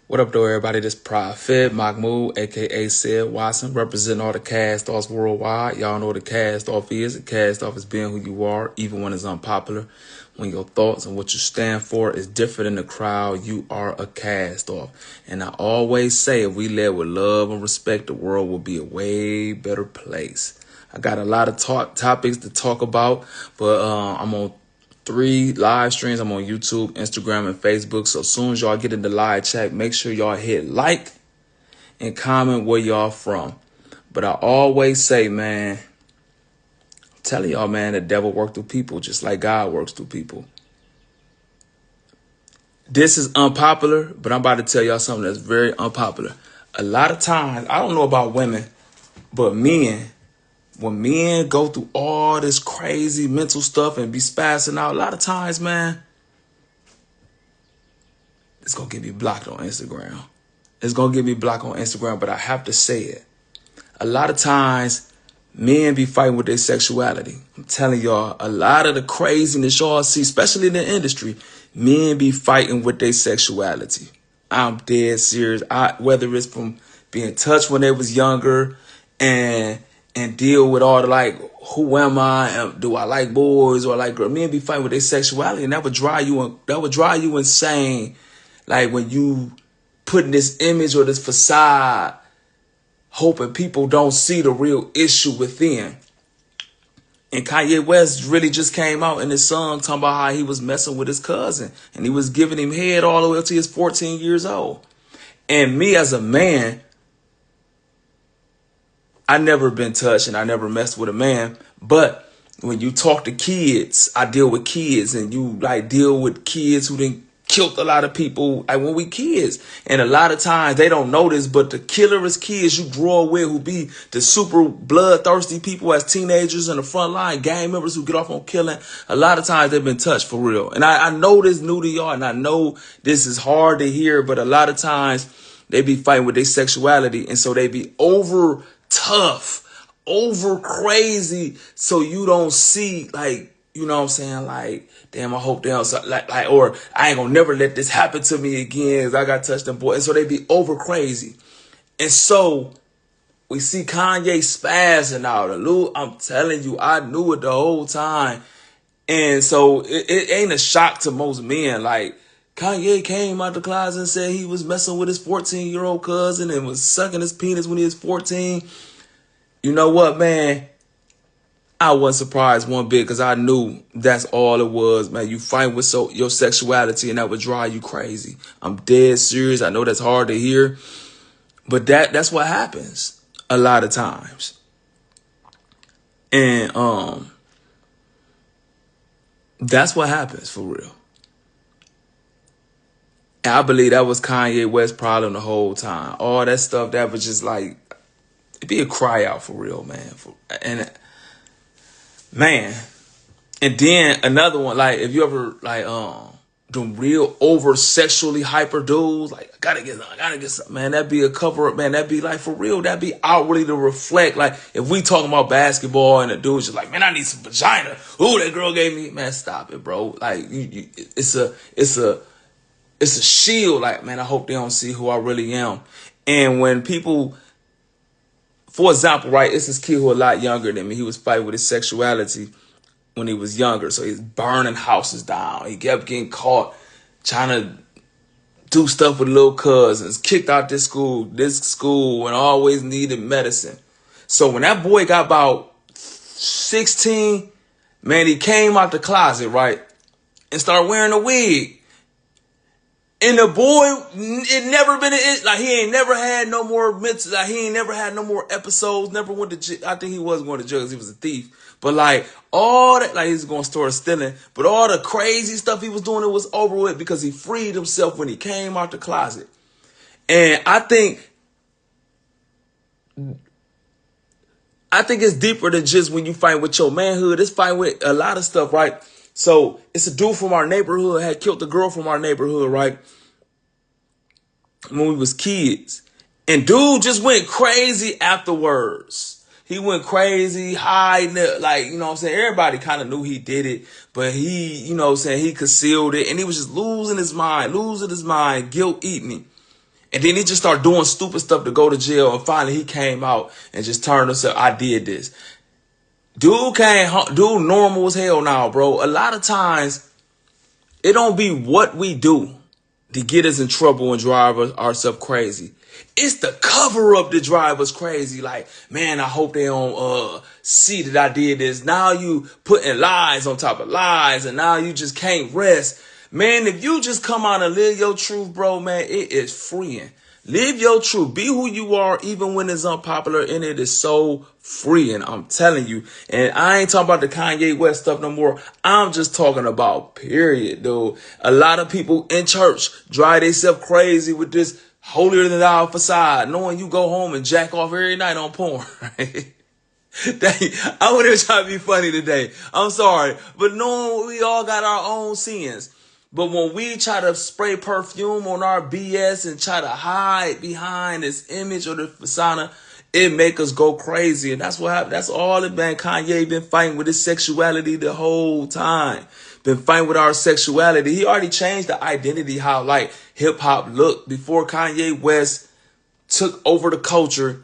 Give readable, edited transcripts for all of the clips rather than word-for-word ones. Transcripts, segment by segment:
What up, though, everybody? This Prophet Mahmoud, aka Sid Watson, representing all the cast offs worldwide. Y'all know what a cast off is. A cast off is being who you are, even when it's unpopular. When your thoughts and what you stand for is different in the crowd, you are a cast off. And I always say, if we led with love and respect, the world will be a way better place. I got a lot of topics to talk about, but I'm on 3 live streams. I'm on YouTube, Instagram, and Facebook. So as soon as y'all get in the live chat, make sure y'all hit like and comment where y'all from. But I always say, man, I'm telling y'all, man, the devil works through people just like God works through people. This is unpopular, but I'm about to tell y'all something that's very unpopular. A lot of times, I don't know about women, but men, when men go through all this crazy mental stuff and be spazzing out, a lot of times, man, it's going to get me blocked on Instagram. It's going to get me blocked on Instagram, but I have to say it. A lot of times, men be fighting with their sexuality. I'm telling y'all, a lot of the craziness y'all see, especially in the industry, men be fighting with their sexuality. I'm dead serious. Whether it's from being touched when they was younger and deal with all the like, who am I? Do I like boys or I like girls? Men be fighting with their sexuality, and that would drive you insane. Like when you putting this image or this facade, hoping people don't see the real issue within. And Kanye West really just came out in his song talking about how he was messing with his cousin and he was giving him head all the way up to his 14 years old. And me as a man, I never been touched and I never messed with a man. But when you talk to kids, I deal with kids, and you like deal with kids who done killed a lot of people like when we kids. And a lot of times they don't know this, but the killerest kids you grow up with who be the super bloodthirsty people as teenagers in the front line, gang members who get off on killing, a lot of times they've been touched for real. And I know this new to y'all, and I know this is hard to hear, but a lot of times they be fighting with their sexuality, and so they be over tough, over crazy, so you don't see, like, you know what I'm saying, like, damn, I hope they don't, like, or I ain't gonna never let this happen to me again, 'cause I got touched and boy. And so they be over crazy. And so we see Kanye spazzing out. I'm telling you, I knew it the whole time. And so it ain't a shock to most men. Like, Kanye came out the closet and said he was messing with his 14-year-old cousin and was sucking his penis when he was 14. You know what, man? I wasn't surprised one bit, because I knew that's all it was, man. You fight with your sexuality, and that would drive you crazy. I'm dead serious. I know that's hard to hear, but that's what happens a lot of times. And that's what happens for real. And I believe that was Kanye West's problem the whole time. All that stuff, that was just like, it'd be a cry out for real, man. And then another one, like, if you ever like the real over sexually hyper dudes, like, I gotta get something, man, that'd be a cover up, man. That'd be like, for real, that'd be outwardly to reflect. Like, if we talking about basketball and the dude's just like, man, I need some vagina. Ooh, that girl gave me, man, stop it, bro. Like, it's a shield. Like, man, I hope they don't see who I really am. And when people, for example, right, it's this kid who a lot younger than me. He was fighting with his sexuality when he was younger. So he's burning houses down. He kept getting caught trying to do stuff with little cousins, kicked out this school, and always needed medicine. So when that boy got about 16, man, he came out the closet, right, and started wearing a wig. And the boy, it never been like, he ain't never had no more mental, like, he ain't never had no more episodes, never went to jail. I think he was going to jail because he was a thief. But like, all that, like, he's going to start stealing, but all the crazy stuff he was doing, it was over with because he freed himself when he came out the closet. And I think it's deeper than just when you fight with your manhood. It's fighting with a lot of stuff, right? So it's a dude from our neighborhood had killed a girl from our neighborhood, right, when we was kids. And dude just went crazy afterwards. He went crazy, hiding it, like, you know what I'm saying? Everybody kind of knew he did it, but he, you know what I'm saying, he concealed it, and he was just losing his mind, guilt eating him. And then he just started doing stupid stuff to go to jail. And finally he came out and just turned himself. I did this. Dude normal as hell now, bro. A lot of times it don't be what we do to get us in trouble and drive ourselves crazy. It's the cover up that drive us crazy. Like, man, I hope they don't see that I did this. Now you putting lies on top of lies, and now you just can't rest. Man, if you just come out and live your truth, bro, man, it is freeing. Live your truth. Be who you are, even when it's unpopular, and it is so freeing. I'm telling you. And I ain't talking about the Kanye West stuff no more. I'm just talking about period, dude. A lot of people in church drive themselves crazy with this holier than thou facade, knowing you go home and jack off every night on porn. Right? I wouldn't even try to be funny today. I'm sorry. But knowing we all got our own sins. But when we try to spray perfume on our BS and try to hide behind this image or the persona, it make us go crazy. And that's what happened. That's all it been. Kanye been fighting with his sexuality the whole time. Been fighting with our sexuality. He already changed the identity, how like hip hop looked. Before Kanye West took over the culture,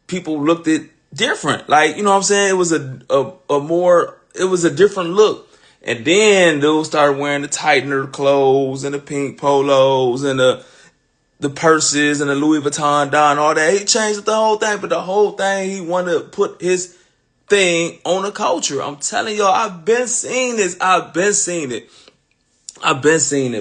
people looked at different. Like, you know what I'm saying? It was it was a different look. And then dudes started wearing the tightener clothes and the pink polos and the purses and the Louis Vuitton Don, all that. He changed the whole thing, but the whole thing, he wanted to put his thing on the culture. I'm telling y'all, I've been seeing this. I've been seeing it,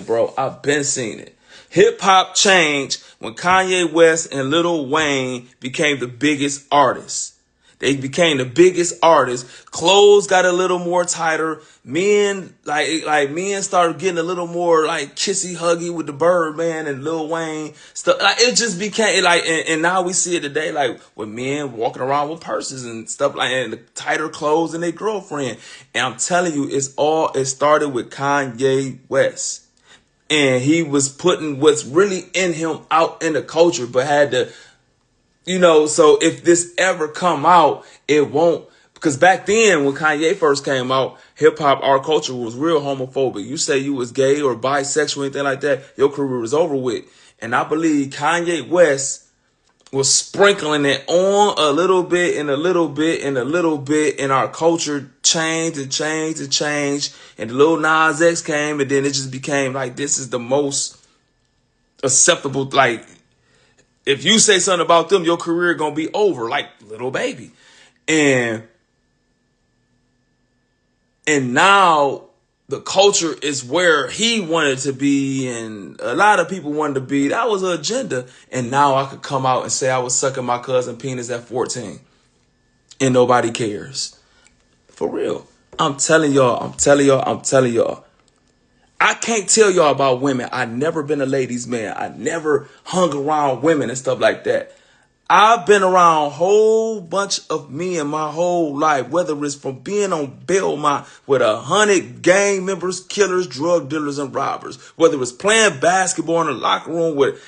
bro. I've been seeing it. Hip hop changed when Kanye West and Lil Wayne became the biggest artists. They became the biggest artists. Clothes got a little more tighter. Men men started getting a little more like kissy huggy with the Birdman and Lil Wayne stuff. Like it just became like, and now we see it today, like with men walking around with purses and stuff like, and the tighter clothes than their girlfriend. And I'm telling you, it started with Kanye West, and he was putting what's really in him out in the culture, but had to. So if this ever come out, it won't, because back then when Kanye first came out, hip hop, our culture was real homophobic. You say you was gay or bisexual, anything like that, your career was over with. And I believe Kanye West was sprinkling it on a little bit and a little bit and a little bit, and our culture changed and changed and changed. And the Lil Nas X came, and then it just became like, this is the most acceptable, like, if you say something about them, your career gonna be over, like Little Baby. And now the culture is where he wanted to be, and a lot of people wanted to be. That was an agenda. And now I could come out and say I was sucking my cousin penis at 14. And nobody cares. For real. I'm telling y'all. I can't tell y'all about women. I never been a ladies' man. I never hung around women and stuff like that. I've been around a whole bunch of men my whole life, whether it's from being on Belmont with 100 gang members, killers, drug dealers, and robbers, whether it's playing basketball in the locker room with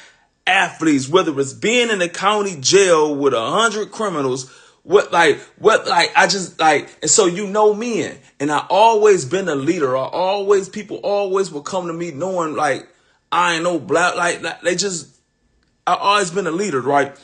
athletes, whether it's being in the county jail with 100 criminals. And so men, and I always been a leader. People always would come to me knowing like I ain't no black, I always been a leader, right?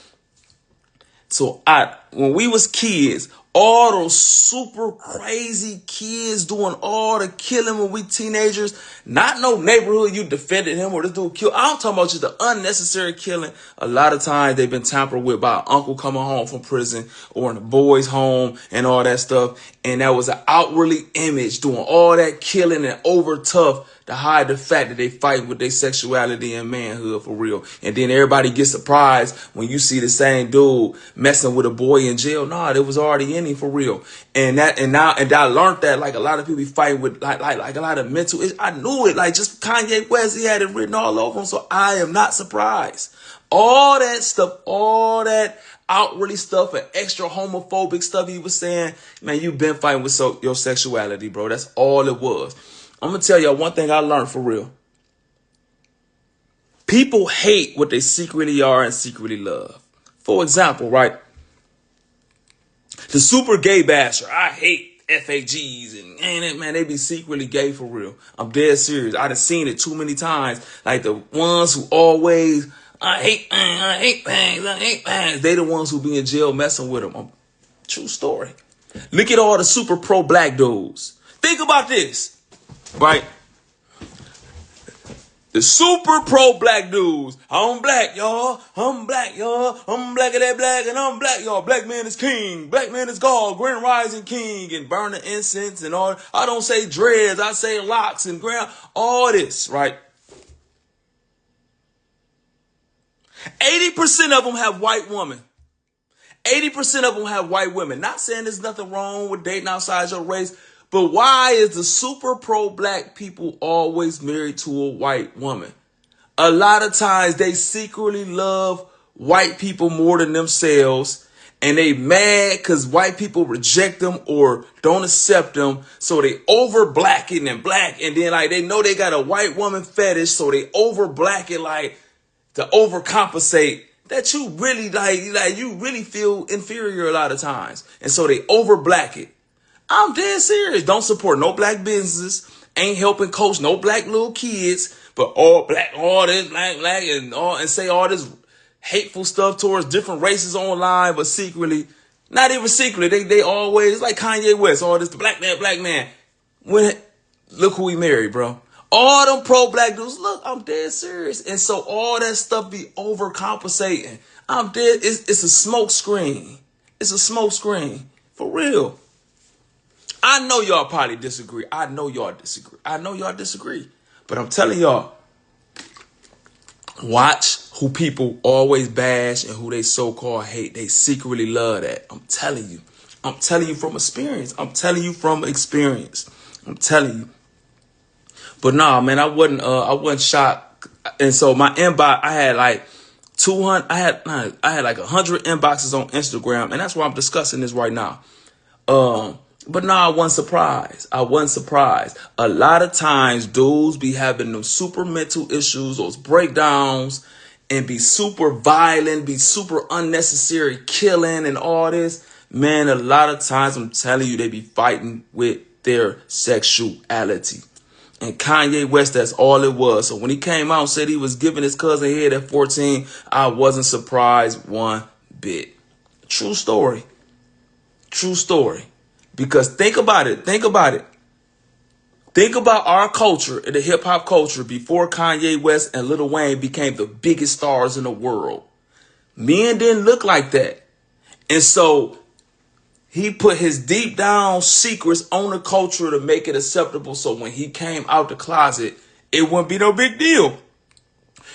So when we was kids, all those super crazy kids doing all the killing when we teenagers, not no neighborhood you defended him or this dude killed. I'm talking about just the unnecessary killing. A lot of times they've been tampered with by an uncle coming home from prison or in a boy's home and all that stuff. And that was an outwardly image doing all that killing and over tough to hide the fact that they fight with their sexuality and manhood for real. And then everybody gets surprised when you see the same dude messing with a boy in jail. Nah, it was already in him for real. And I learned that like a lot of people be fighting with like a lot of mental. I knew it. Like just Kanye West, he had it written all over him. So I am not surprised. All that stuff, all that outwardly stuff and extra homophobic stuff he was saying, man, you've been fighting with your sexuality, bro. That's all it was. I'm going to tell y'all one thing I learned for real. People hate what they secretly are and secretly love. For example, right? The super gay basher. I hate FAGs and man, they be secretly gay for real. I'm dead serious. I done seen it too many times. Like the ones who always I hate bangs, I hate bangs, I hate bangs. They the ones who be in jail messing with them. True story. Look at all the super pro black dudes. Think about this, right? The super pro black dudes. I'm black, y'all. I'm black, y'all. I'm black and that black and I'm black, y'all. Black man is king. Black man is God. Grand rising king and burning incense and all. I don't say dreads. I say locks and grand. All this, right? 80% of them have white women. 80% of them have white women. Not saying there's nothing wrong with dating outside your race, but why is the super pro black people always married to a white woman? A lot of times they secretly love white people more than themselves, and they mad because white people reject them or don't accept them, so they over blacken and black, and then like they know they got a white woman fetish, so they over blacken like to overcompensate. That you really like you really feel inferior a lot of times. And so they over black it. I'm dead serious. Don't support no black businesses. Ain't helping coach no black little kids, but all black, all this black, and say all this hateful stuff towards different races online, but secretly, not even secretly, they always like Kanye West, all this black man. When look who he married, bro. All them pro-black dudes, look, I'm dead serious. And so all that stuff be overcompensating. I'm dead. It's a smoke screen. It's a smoke screen. For real. I know y'all probably disagree. I know y'all disagree. But I'm telling y'all, watch who people always bash and who they so-called hate. They secretly love that. I'm telling you. I'm telling you from experience. I'm telling you. But nah, man, I wasn't shocked. And so my inbox, I had like 200, I had like 100 inboxes on Instagram, and that's why I'm discussing this right now. But nah, I wasn't surprised. A lot of times dudes be having those super mental issues, those breakdowns, and be super violent, be super unnecessary killing and all this. Man, a lot of times I'm telling you, they be fighting with their sexuality. And Kanye West, that's all it was. So when he came out and said he was giving his cousin head at 14, I wasn't surprised one bit. True story. Because think about it. Think about our culture, the hip hop culture, before Kanye West and Lil Wayne became the biggest stars in the world. Men didn't look like that. And so he put his deep down secrets on the culture to make it acceptable. So when he came out the closet, it wouldn't be no big deal.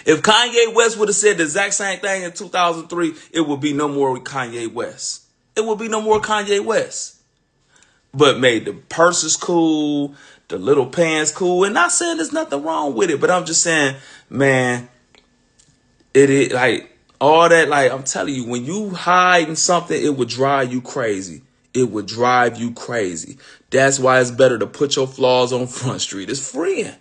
If Kanye West would have said the exact same thing in 2003, it would be no more Kanye West. But made the purses cool, the little pants cool. And not saying there's nothing wrong with it, but I'm just saying, man, it is like all that. Like I'm telling you, when you hide in something, it would drive you crazy. That's why it's better to put your flaws on Front Street. It's freeing.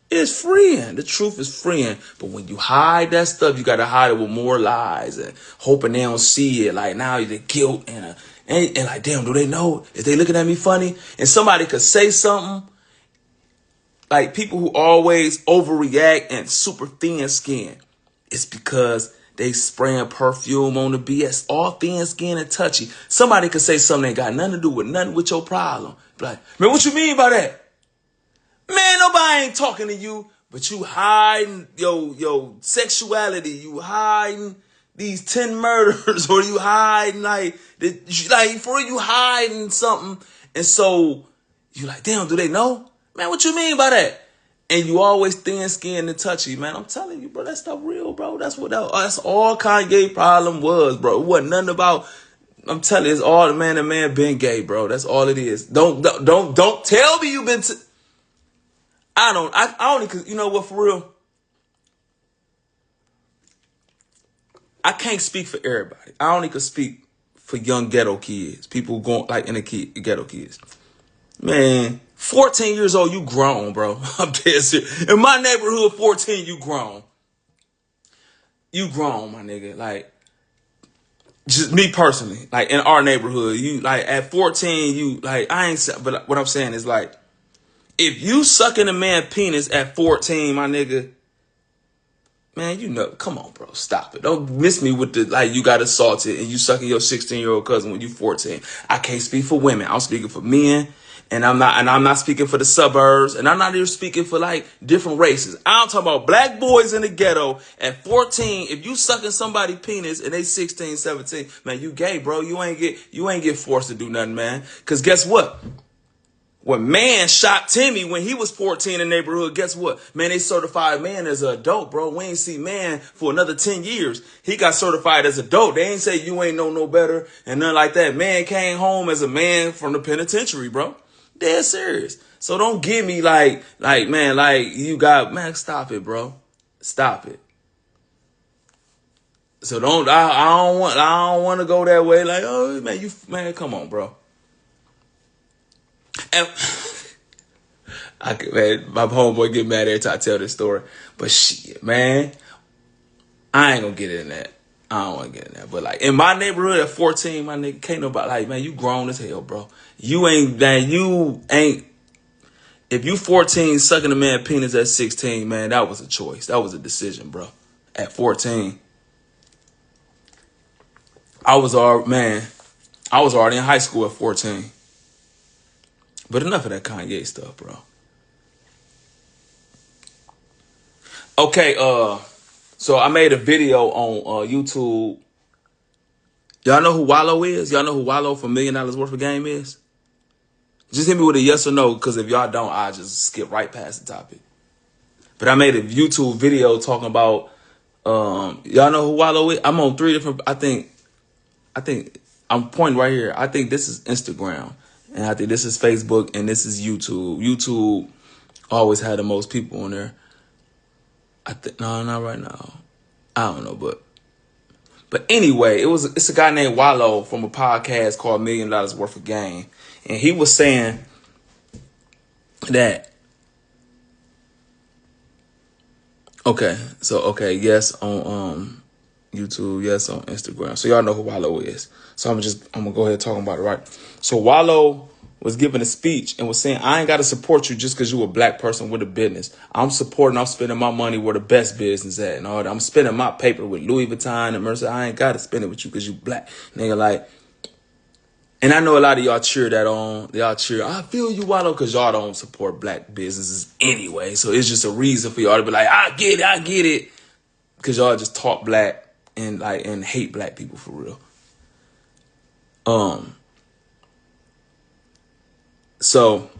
The truth is freeing. But when you hide that stuff, you got to hide it with more lies and hoping they don't see it. Like now the guilt and like, damn, do they know? Is they looking at me funny? And somebody could say something. Like people who always overreact and super thin skin. It's because they spraying perfume on the BS, all thin skin and touchy. Somebody could say something that ain't got nothing to do with nothing with your problem. Be like, man, what you mean by that? Man, nobody ain't talking to you, but you hiding your sexuality. You hiding these 10 murders, or you hiding like for real, you hiding something. And so you like, damn, do they know? Man, what you mean by that? And you always thin-skinned and touchy, man. I'm telling you, bro, that stuff real, bro. That's all Kanye problem was, bro. It wasn't nothing about. I'm telling you, it's all the man been gay, bro. That's all it is. Don't tell me you been. I only, cause you know what, for real. I can't speak for everybody. I only could speak for young ghetto kids, people who going like in the ghetto kids. Man, 14 years old, you grown, bro. I'm dead serious. In my neighborhood, 14, you grown. You grown, my nigga. Like, just me personally, like in our neighborhood, you like at 14, you like, I ain't, but what I'm saying is like, if you sucking a man penis at 14, my nigga, Man, come on, bro. Stop it. Don't miss me with the, like, you got assaulted and you sucking your 16-year-old cousin when you 14. I can't speak for women. I'm speaking for men. And I'm not speaking for the suburbs. And I'm not even speaking for, like, different races. I'm talking about black boys in the ghetto at 14. If you sucking somebody's penis and they 16, 17, man, you gay, bro. You ain't get forced to do nothing, man. Because guess what? When man shot Timmy when he was 14 in the neighborhood, guess what? Man, they certified man as an adult, bro. We ain't see man for another 10 years. He got certified as adult. They ain't say you ain't know no better and nothing like that. Man came home as a man from the penitentiary, bro. Dead serious. So don't give me like, man, like you got, man, stop it, bro. Stop it. So I don't want to go that way. Like, oh, man, come on, bro. And man, my homeboy get mad every time I tell this story. But shit, man, I ain't gonna get in that. I don't want to get in that. But like in my neighborhood at 14, my nigga, can't nobody, like, man, you grown as hell, bro. You ain't. If you 14 sucking a man penis at 16, man, that was a choice. That was a decision, bro. At 14, I was already in high school at 14. But enough of that Kanye stuff, bro. Okay, so I made a video on YouTube. Y'all know who Wallo is? Y'all know who Wallo from $1 Million Worth of Game is? Just hit me with a yes or no, because if y'all don't, I'll just skip right past the topic. But I made a YouTube video talking about, y'all know who Wallo is? I'm on 3 different, I think I'm pointing right here. I think this is Instagram. And I think this is Facebook, and this is YouTube. YouTube always had the most people on there. No, not right now. I don't know, but anyway, it's a guy named Wallo from a podcast called $1 Million Worth of Game, and he was saying that. Yes on YouTube, yes on Instagram. So y'all know who Wallo is. So I'm gonna go ahead and talk about it, right? So Wallo was giving a speech and was saying, I ain't gotta support you just because you a black person with a business. I'm spending my money where the best business at and all that. I'm spending my paper with Louis Vuitton and Mercer. I ain't gotta spend it with you because you black. Nigga, like, and I know a lot of y'all cheer that on. Y'all cheer, I feel you, Wallo, because y'all don't support black businesses anyway. So it's just a reason for y'all to be like, I get it. Because y'all just talk black and hate black people for real. So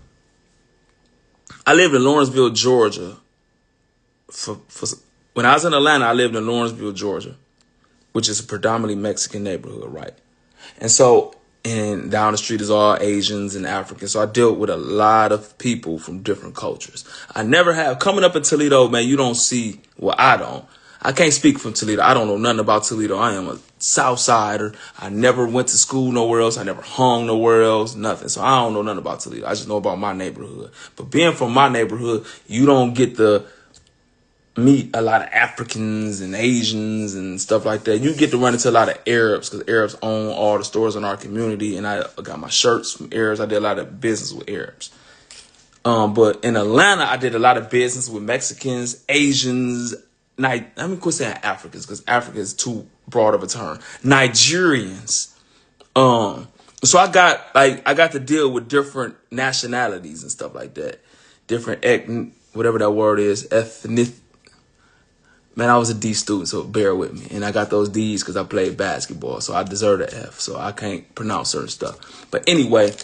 I lived in Lawrenceville, Georgia. When I was in Atlanta, I lived in Lawrenceville, Georgia, which is a predominantly Mexican neighborhood, right? And so, and down the street is all Asians and Africans. So I dealt with a lot of people from different cultures. I never have, coming up in Toledo, man, you don't see, well, I can't speak from Toledo. I don't know nothing about Toledo. I am a South Sider. I never went to school nowhere else. I never hung nowhere else, nothing. So I don't know nothing about Toledo. I just know about my neighborhood. But being from my neighborhood, you don't get to meet a lot of Africans and Asians and stuff like that. You get to run into a lot of Arabs because Arabs own all the stores in our community. And I got my shirts from Arabs. I did a lot of business with Arabs. But in Atlanta, I did a lot of business with Mexicans, Asians, let me quit saying Africans because Africa is too broad of a term. Nigerians. So I got to deal with different nationalities and stuff like that. Different whatever that word is, ethnic. Man, I was a D student, so bear with me. And I got those D's because I played basketball, so I deserve an F. So I can't pronounce certain stuff. But anyway,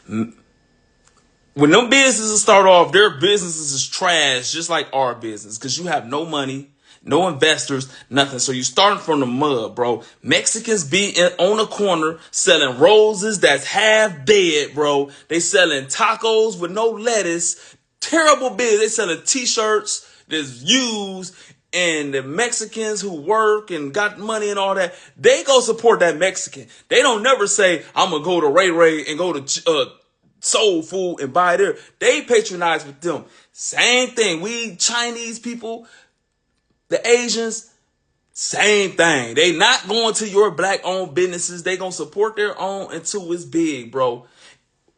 when them businesses start off, their businesses is trash, just like our business, because you have no money, no investors, nothing. So you starting from the mud, bro. Mexicans be on the corner selling roses that's half dead, bro. They selling tacos with no lettuce. Terrible business. They selling T-shirts that's used. And the Mexicans who work and got money and all that, they go support that Mexican. They don't never say, I'm going to go to Ray Ray and go to Soul Food and buy there. They patronize with them. Same thing. We Chinese people, the Asians, same thing. They not going to your black owned businesses. They gonna support their own until it's big, bro.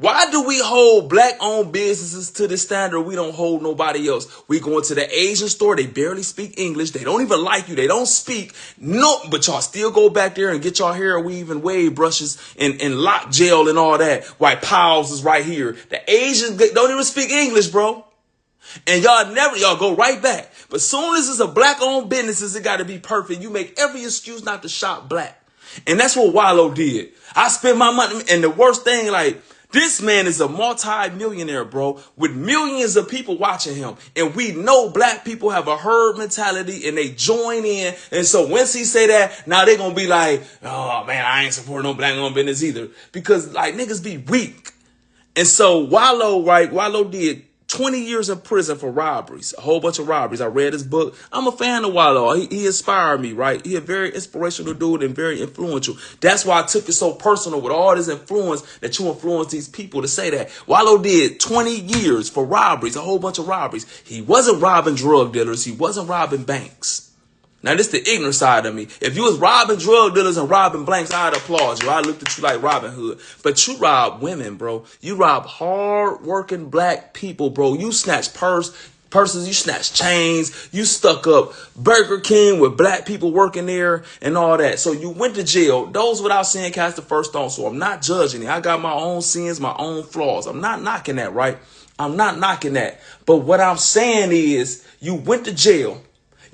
Why do we hold black-owned businesses to the standard we don't hold nobody else? We go into the Asian store, they barely speak English, they don't even like you, they don't speak, no, but y'all still go back there and get y'all hair weave and wave brushes and lock gel and all that, while Pals is right here. The Asians don't even speak English, bro. And y'all go right back. But soon as it's a black-owned business, it got to be perfect. You make every excuse not to shop black. And that's what Wallo did. I spent my money, and the worst thing, like, this man is a multi-millionaire, bro, with millions of people watching him. And we know black people have a herd mentality and they join in. And so once he say that, now they're going to be like, oh, man, I ain't supporting no black-owned business either. Because, like, niggas be weak. And so Wallo did 20 years in prison for robberies, a whole bunch of robberies. I read his book. I'm a fan of Wallo. He inspired me, right? He a very inspirational dude and very influential. That's why I took it so personal with all this influence that you influence these people to say that. Wallo did 20 years for robberies, a whole bunch of robberies. He wasn't robbing drug dealers. He wasn't robbing banks. Now, this is the ignorant side of me. If you was robbing drug dealers and robbing banks, I'd applaud you. I looked at you like Robin Hood. But you rob women, bro. You rob hard-working black people, bro. You snatch purses, you snatch chains. You stuck up Burger King with black people working there and all that. So you went to jail. Those without sin cast the first stone. So I'm not judging it. I got my own sins, my own flaws. I'm not knocking that, right? I'm not knocking that. But what I'm saying is you went to jail.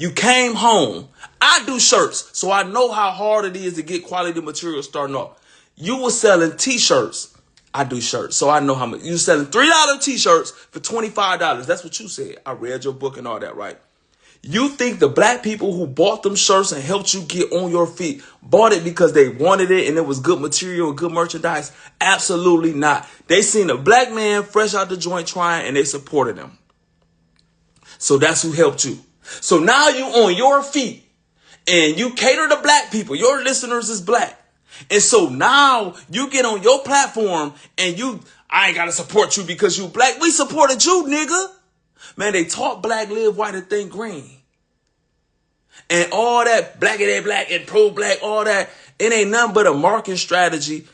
You came home. I do shirts, so I know how hard it is to get quality material starting off. You were selling t-shirts. I do shirts, so I know how much. You were selling $3 t-shirts for $25. That's what you said. I read your book and all that, right? You think the black people who bought them shirts and helped you get on your feet bought it because they wanted it and it was good material and good merchandise? Absolutely not. They seen a black man fresh out the joint trying and they supported him. So that's who helped you. So now you on your feet and you cater to black people. Your listeners is black. And so now you get on your platform and I ain't got to support you because you black. We supported you, nigga. Man, they taught black live white and think green. And all that black and pro-black, all that, it ain't nothing but a marketing strategy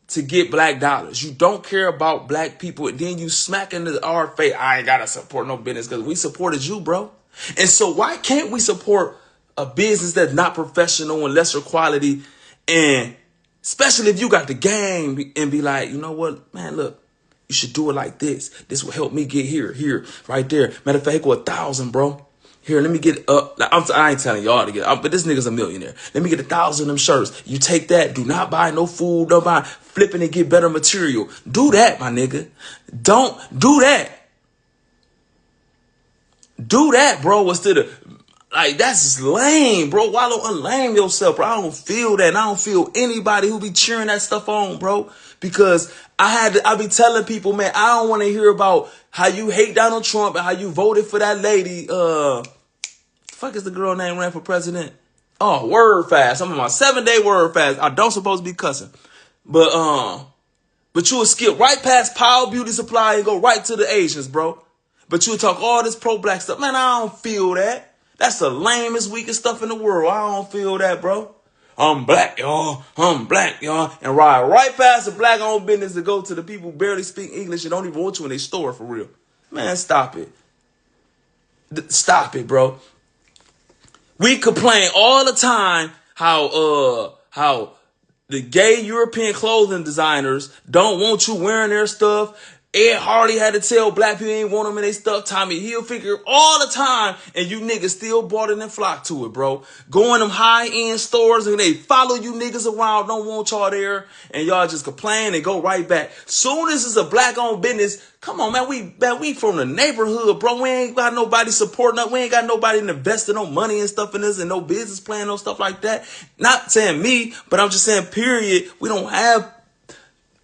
to get black dollars. You don't care about black people. And then you smack into our face. I ain't got to support no business because we supported you, bro. And so why can't we support a business that's not professional and lesser quality? And especially if you got the game and be like, you know what, man, look, you should do it like this. This will help me get here, right there. Matter of fact, go 1,000, bro. Here, let me get I ain't telling y'all to get but this nigga's a millionaire. Let me get 1,000 of them shirts. You take that. Do not buy no food. Don't buy flipping and get better material. Do that, my nigga. Don't do that. Do that, bro, instead of, like, that's just lame, bro. Why don't unlame yourself, bro? I don't feel that. And I don't feel anybody who be cheering that stuff on, bro. Because I be telling people, man, I don't want to hear about how you hate Donald Trump and how you voted for that lady. Fuck is the girl name ran for president? Oh, word fast. I'm on my 7-day word fast. I don't supposed to be cussing. But you will skip right past Power Beauty Supply and go right to the Asians, bro. But you'll talk all this pro-black stuff. Man, I don't feel that. That's the lamest, weakest stuff in the world. I don't feel that, bro. I'm black, y'all. I'm black, y'all. And ride right past the black-owned business to go to the people who barely speak English and don't even want you in their store for real. Man, stop it. Stop it, bro. We complain all the time how the gay European clothing designers don't want you wearing their stuff. Ed Hardy had to tell black people he ain't want them in their stuff. Tommy Hilfiger all the time. And you niggas still bought it and flocked to it, bro. Go in them high-end stores and they follow you niggas around. Don't want y'all there. And y'all just complain and go right back. Soon as it's a black-owned business, come on, man. We from the neighborhood, bro. We ain't got nobody supporting us. We ain't got nobody investing no money and stuff in this and no business plan, no stuff like that. Not saying me, but I'm just saying, period. We don't have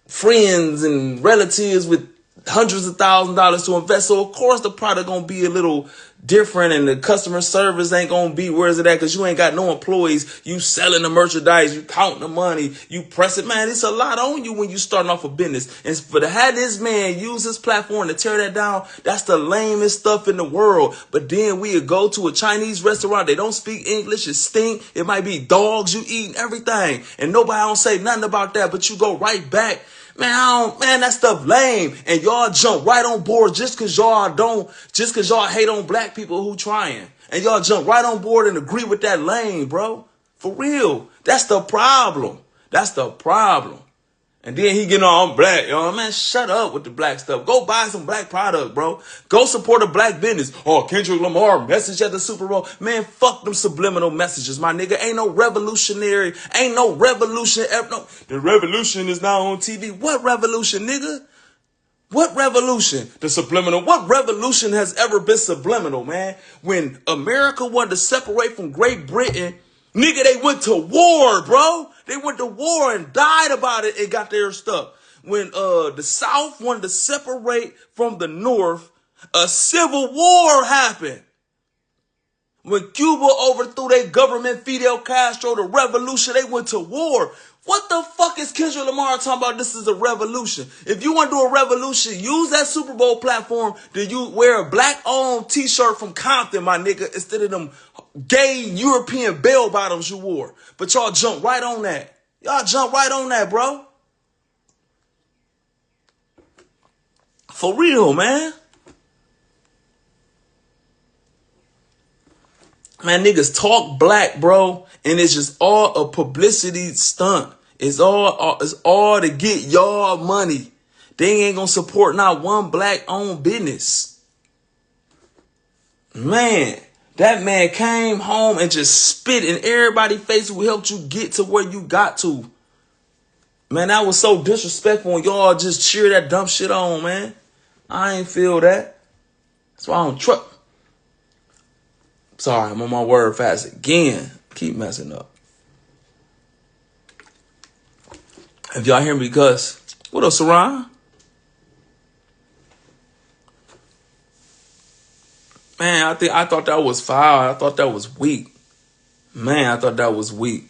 friends and relatives with hundreds of $1,000s to invest. So of course the product gonna be a little different and the customer service ain't gonna be where's it at, because you ain't got no employees. You selling the merchandise, you counting the money, you press it. Man, it's a lot on you when you starting off a business. And for to have this man use his platform to tear that down, that's the lamest stuff in the world. But then we go to a Chinese restaurant, they don't speak English, it stink, it might be dogs you eating, everything, and nobody don't say nothing about that, but you go right back Man, man, that stuff lame. And y'all jump right on board just cause y'all hate on black people who trying. And y'all jump right on board and agree with that lame, bro. For real. That's the problem. That's the problem. And then he getting all black, yo, man, shut up with the black stuff. Go buy some black product, bro. Go support a black business. Oh, Kendrick Lamar message at the Super Bowl. Man, fuck them subliminal messages, my nigga. Ain't no revolution. No, the revolution is now on TV. What revolution, nigga? What revolution? The subliminal. What revolution has ever been subliminal, man? When America wanted to separate from Great Britain, nigga, they went to war, bro. They went to war and died about it and got their stuff. When the South wanted to separate from the North, a civil war happened. When Cuba overthrew their government, Fidel Castro, the revolution, they went to war. What the fuck is Kendrick Lamar talking about? This is a revolution. If you want to do a revolution, use that Super Bowl platform to you wear a black-owned t-shirt from Compton, my nigga, instead of them gay European bell bottoms you wore. But y'all jump right on that. Y'all jump right on that, bro. For real, man. Man, niggas talk black, bro, and it's just all a publicity stunt. It's all to get y'all money. They ain't gonna support not one black-owned business. Man, that man came home and just spit in everybody's face who helped you get to where you got to. Man, that was so disrespectful, and y'all just cheer that dumb shit on, man. I ain't feel that. That's why I don't trust. Sorry, I'm on my word fast again. Keep messing up. If y'all hear me cuss, what up, Saran? Man, I thought that was foul. I thought that was weak. Man, I thought that was weak.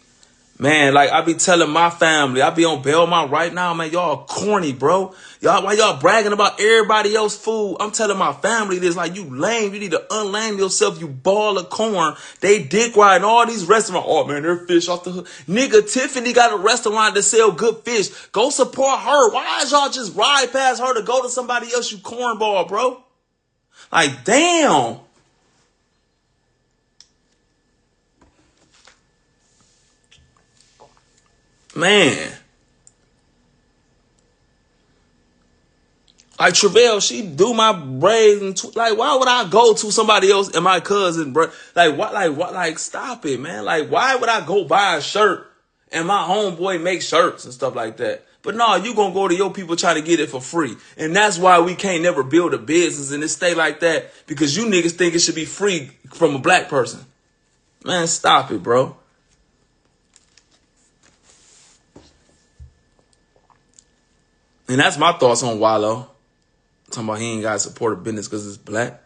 Man, like I be telling my family, I be on Belmont right now, man. Y'all corny, bro. Why y'all bragging about everybody else's food? I'm telling my family this, like, you lame. You need to unlame yourself, you ball of corn. They dick riding all these restaurants. Oh, man, they're fish off the hook. Nigga, Tiffany got a restaurant that sell good fish. Go support her. Why is y'all just ride past her to go to somebody else, you cornball, bro? Like, damn. Man. Like Travell, she do my braids and like, why would I go to somebody else and my cousin, bro? Like what? Like stop it, man. Like why would I go buy a shirt and my homeboy make shirts and stuff like that? But no, you gonna go to your people try to get it for free, and that's why we can't never build a business and it stay like that because you niggas think it should be free from a black person. Man, stop it, bro. And that's my thoughts on Wallo. Talking about he ain't got to support a business because it's black.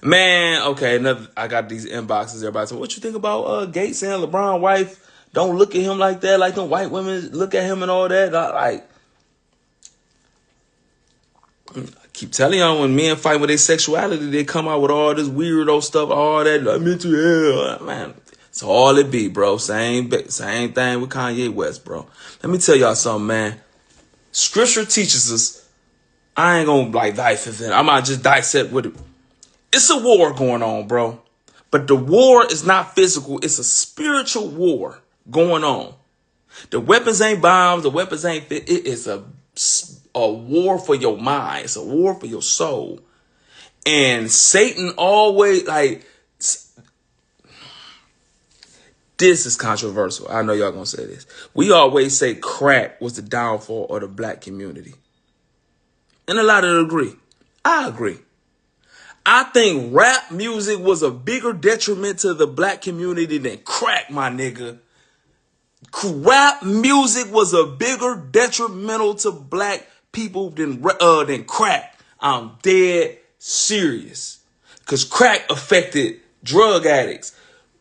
Man, okay, I got these inboxes. Everybody saying, what you think about Gates and LeBron wife? Don't look at him like that. Like them white women look at him and all that. I keep telling y'all, when men fight with their sexuality, they come out with all this weirdo stuff, all that. Like, mental health, man. It's all it be, bro. Same thing with Kanye West, bro. Let me tell y'all something, man. Scripture teaches us. I ain't gonna like dissect it. I might just dissect with it. It's a war going on, bro. But the war is not physical. It's a spiritual war going on. The weapons ain't bombs. The weapons ain't fit. It is a war for your mind. It's a war for your soul. And Satan always like. This is controversial. I know y'all gonna say this. We always say crack was the downfall of the black community. And a lot of them agree. I agree. I think rap music was a bigger detriment to the black community than crack, my nigga. Rap music was a bigger detrimental to black people than crack. I'm dead serious. Because crack affected drug addicts,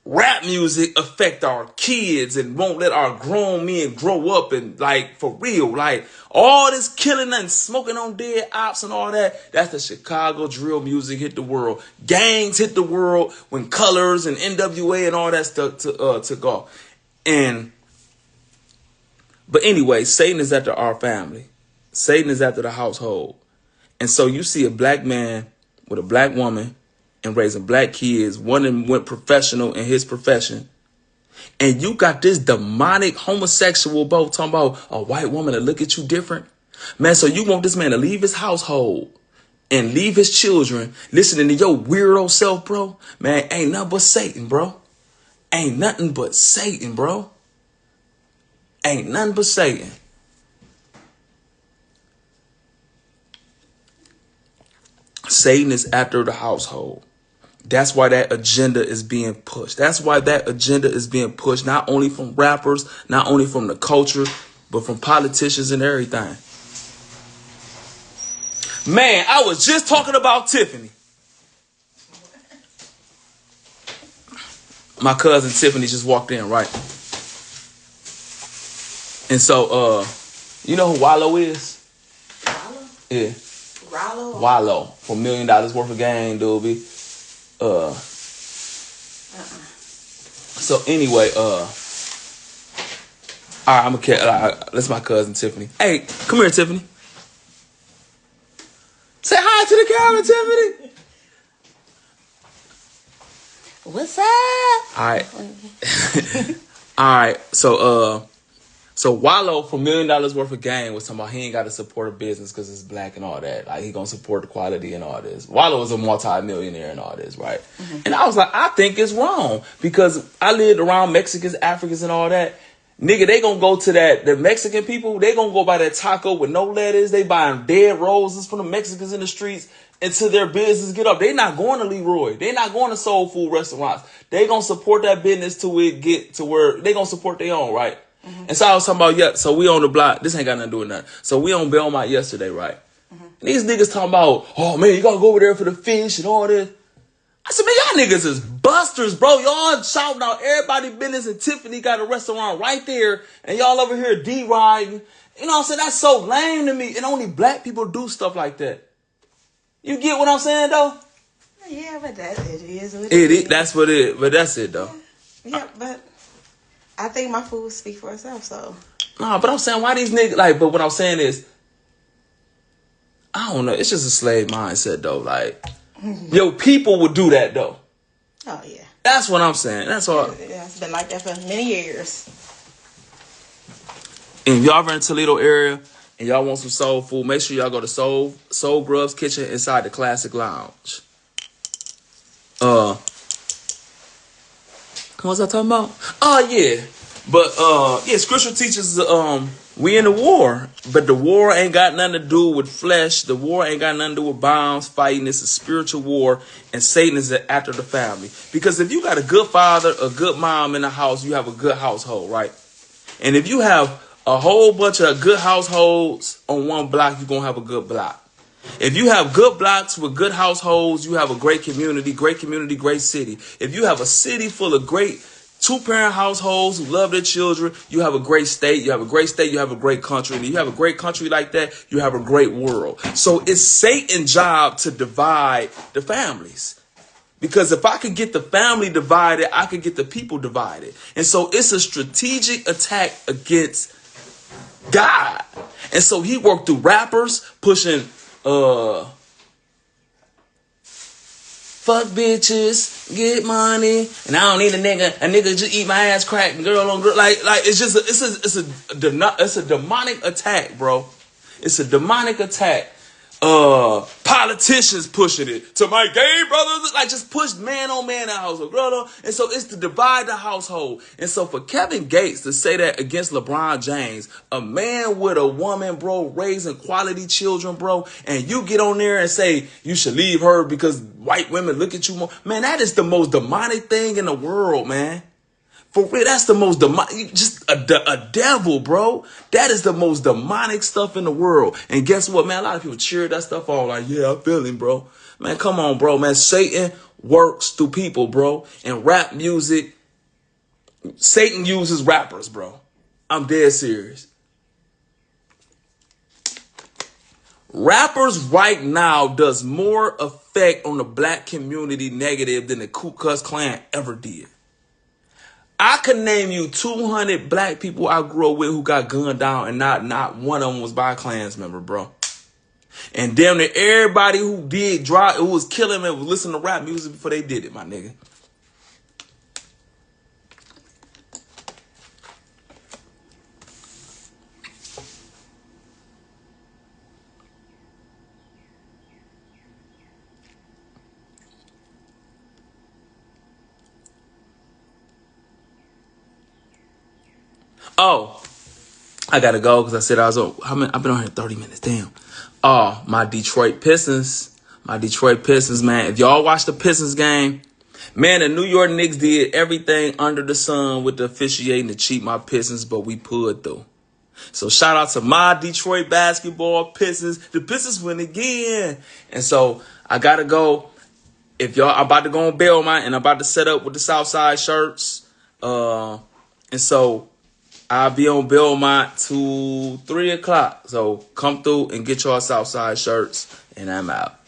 rap music affect our kids and won't let our grown men grow up and like for real, like all this killing and smoking on dead ops and all that. That's the Chicago drill music hit the world. Gangs hit the world when Colors and NWA and all that stuff took off. But anyway, Satan is after our family. Satan is after the household. And so you see a black man with a black woman and raising black kids. One of them went professional in his profession. And you got this demonic homosexual both talking about a white woman to look at you different. Man, so you want this man to leave his household and leave his children listening to your weirdo self, bro? Man, ain't nothing but Satan, bro. Ain't nothing but Satan, bro. Ain't nothing but Satan. Satan is after the household. That's why that agenda is being pushed. That's why that agenda is being pushed, not only from rappers, not only from the culture, but from politicians and everything. Man, I was just talking about Tiffany. My cousin Tiffany just walked in, right? And so, you know who Wallo is? Wallo? Yeah. Wallo for $1 million worth of game, Doobie. So anyway, all right, I'm gonna that's my cousin Tiffany. Hey, come here, Tiffany. Say hi to the camera, Tiffany. What's up? All right. All right. So Wallo for $1 million worth of game was talking about he ain't got to support a business because it's black and all that. Like he gonna support the quality and all this. Wallo was a multi-millionaire and all this, right? Mm-hmm. And I was like, I think it's wrong because I lived around Mexicans, Africans, and all that. Nigga, they gonna go to the Mexican people. They gonna go buy that taco with no lettuce. They buying dead roses from the Mexicans in the streets until their business get up. They not going to Leroy. They not going to soul food restaurants. They gonna support that business till it get to where they gonna support their own, right? Mm-hmm. And so I was talking about, yeah, so we on the block. This ain't got nothing to do with nothing. So we on Belmont yesterday, right? Mm-hmm. And these niggas talking about, oh, man, you got to go over there for the fish and all this. I said, man, y'all niggas is busters, bro. Y'all shouting out everybody business and Tiffany got a restaurant right there and y'all over here D-riding. You know what I'm saying? That's so lame to me. And only black people do stuff like that. You get what I'm saying, though? Yeah, but it is what it is. That's what it is. But that's it, though. Yeah, but I think my food speak for itself, so. No, but I'm saying, why these niggas, like, but what I'm saying is, I don't know, it's just a slave mindset, though, like, yo, people would do that, though. Oh, yeah. That's what I'm saying, that's all. Yeah, it's been like that for many years. And if y'all ever in Toledo area, and y'all want some soul food, make sure y'all go to Soul Grub's Kitchen inside the Classic Lounge. What was I talking about? Oh, yeah. But, yeah, scripture teaches, we in the war. But the war ain't got nothing to do with flesh. The war ain't got nothing to do with bombs, fighting. It's a spiritual war. And Satan is after the family. Because if you got a good father, a good mom in the house, you have a good household, right? And if you have a whole bunch of good households on one block, you're going to have a good block. If you have good blocks with good households, you have a great community, great city. If you have a city full of great two-parent households who love their children, you have a great state. You have a great state, you have a great country. And if you have a great country like that, you have a great world. So it's Satan's job to divide the families. Because if I could get the family divided, I could get the people divided. And so it's a strategic attack against God. And so he worked through rappers pushing fuck bitches, get money, and I don't need a nigga. A nigga just eat my ass crack and girl on girl. Like it's just it's a demonic attack, bro. It's a demonic attack. Politicians pushing it to my gay brothers, like just push man on man in the household, girl. And so it's to divide the household. And so for Kevin Gates to say that against LeBron James, a man with a woman, bro, raising quality children, bro, and you get on there and say you should leave her because white women look at you more, man, that is the most demonic thing in the world, man. For real, that's the most demonic, just a devil, bro. That is the most demonic stuff in the world. And guess what, man? A lot of people cheer that stuff on like, yeah, I feel him, bro. Man, come on, bro, man. Satan works through people, bro. And rap music Satan uses rappers, bro. I'm dead serious. Rappers right now does more effect on the black community negative than the Ku Klux Klan ever did. I could name you 200 black people I grew up with who got gunned down, and not one of them was by a Klans member, bro. And damn near everybody who was killing them was listening to rap music before they did it, my nigga. Oh, I gotta go because I said I was on. I've been on here 30 minutes. Damn. Oh, my Detroit Pistons. My Detroit Pistons, man. If y'all watch the Pistons game, man, the New York Knicks did everything under the sun with the officiating to cheat my Pistons, but we pulled through. So shout out to my Detroit basketball Pistons. The Pistons win again. And so I gotta go. If y'all, I'm about to go on Belmont and I'm about to set up with the Southside shirts. And so I'll be on Belmont to 3 o'clock. So come through and get your Southside shirts, and I'm out.